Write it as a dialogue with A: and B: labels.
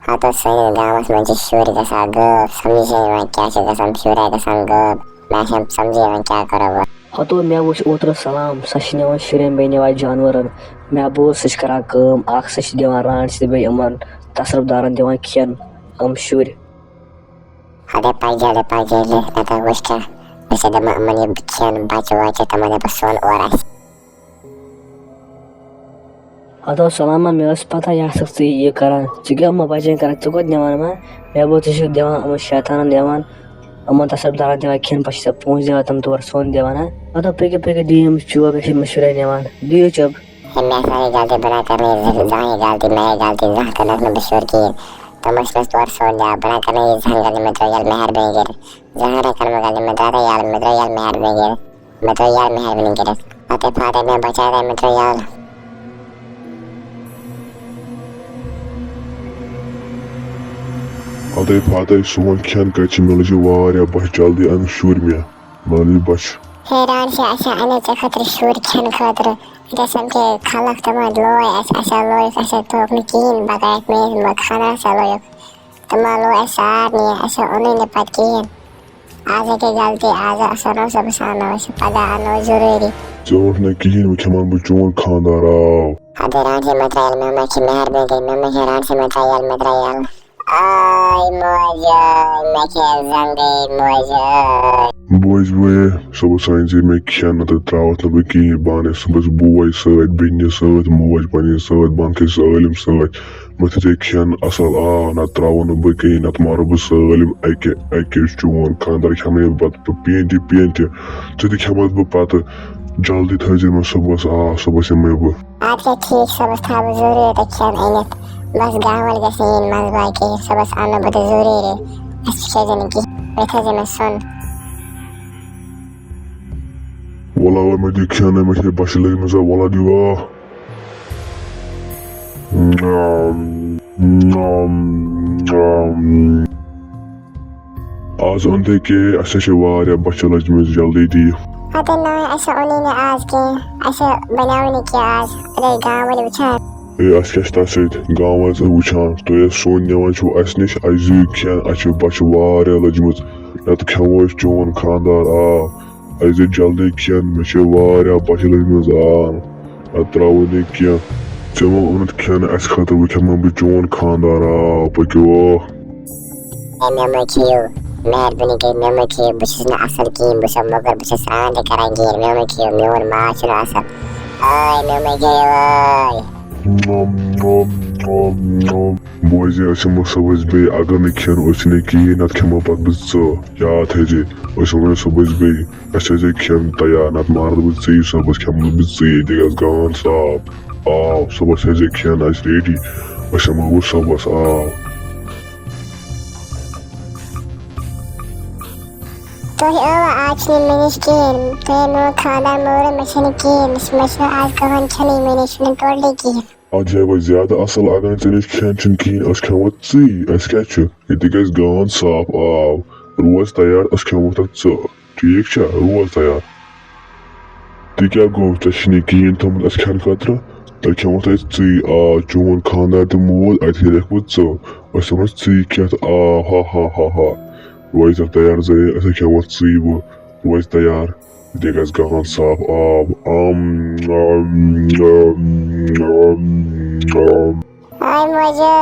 A: हाँ तो सही गाँव में शुर गसान गब समझे क्या गसान शुर गसान गब मैं समझे क्या करो
B: हाँ तो मैं वो ओतर सलाम सच निवान शुरें बे निवान जानवरन मैं बो सच करान कम आख सच दिवान रांट्स बे अमन tasrupdaran दिवान खेन शुर
A: अरे पाइजे ले नता वस्ता वैसे दम मनी खेन बाच वाच तमने बसन और
B: हाँ तो सलाम मैं पता या सकती ये करान चिके अम्मा बाजें करान चुको दिवान मैं बो तश दिवान अमन शैतान दिवान अमन tasrupdaran दिवान खेन पश्च पहुंच दिवान तम तोर सोन दिवान हाँ तो पेके डीम चुआ बे मशुरा दिवान दियो जब
A: मैं सारी गलती बना करने जहाँ गलती मैं गलती जहाँ करना में बशोर की तो मुझमें तोर सोन दिया बना करने जहाँ गलती में तो यार मेहर बन गए जहाँ रे करने गलती में दादा यार मेहर बन गए मैं तो यार मेहर बन गए अते फादे में बचा रहे मैं तो यार
C: अते फादे सोन खेन कच मिल वारिया बच जल्दी अम शुर में मानी बच
A: हैरान से अच्छा अने खतर शुर खेन खतर जैसे के खालक तमाम लोय अच्छा लोय अच्छा तो अपनी कीन बगायत में खाना अच्छा लोय तमाम लोय नहीं अच्छा उन्हें ने पत कीन आज के गलती आज अच्छा नो सब साना वैसे पता आनो जरूरी
C: जोर ने कीन में खमान बचोन खानदार आओ
A: हैरान से मत्रायल में मैं की मेहर बन गई मैं हैरान से मत्रायल आई मौजा मैं के जंगे मौजा
C: boys boy सब साइंस में खेन तो त्रावत न की बाने सुबह बोय सत बिन्ने सत मोज पने सत बान के सालिम सत मत ते खेन असल आ न त्रावन ब की न मारो ब सालिम एके चोन खानदार खमे बत पेंटी ते खमत ब पत जल्दी थजर में सुबह से मैं ब
A: आपके ठीक सब था जरूरी है खेन इनत बस गावल गसीन मजबा के सब आना बद जरूरी है अच्छे जन की बैठे जन सुन
C: वाला मैं खेन में थे बचले में वाला दिवा आज अंधे के अच्छा वारिया बच्चा लजमें जल्दी दी
A: अते ना ऐसा उन्हीं ने आज के ऐसा बनावने के आज अरे गाँव वाले बिचार
C: अस्ता गाँव वुचान तो सोन नवान नश खेन अच्छे बच वारिया लजमत नत खमो चोन खानदार आ अजे जल्दी खेन मे वारिया बच लजमत आ त्राव कह चमो ओन खेन अस खतर वो खमो बह चोन खानदार आ पको
A: मेहरबानी कर मैं खेल बस असल की बस मगर बस आंध करान गिर मैं खेल मोन माच असल आय मैं गए
C: boys अच्छे सबस बे अगर न खेन की नत खमो पत याद है जे सबस बे अच्छे खेन तैयार नत मार बी सबस खमो बे गान साफ आओ सबस है खेन रेडी वो सबस आओ
A: तो आज ने मैंने किन तो नो खाना मोर मछली किन मछली आज कहां चली मैंने सुन टोल की
C: आज जब ज्यादा असल अगर चनिश खेन चन किन अस खमो अस क्या ये गान साफ आओ रोज तैयार अस खमो तक ठीक छ रोज तैयार ती क्या गो तशनी किन तुम अस खेन खतर तक खमो तक आ चोन खानदार तो मोल अत देखो अस क्या आ हा हा हा हा रोज तैयार जाए अस खमो वो रोज तैयार गान साफ आब
A: हाय मजा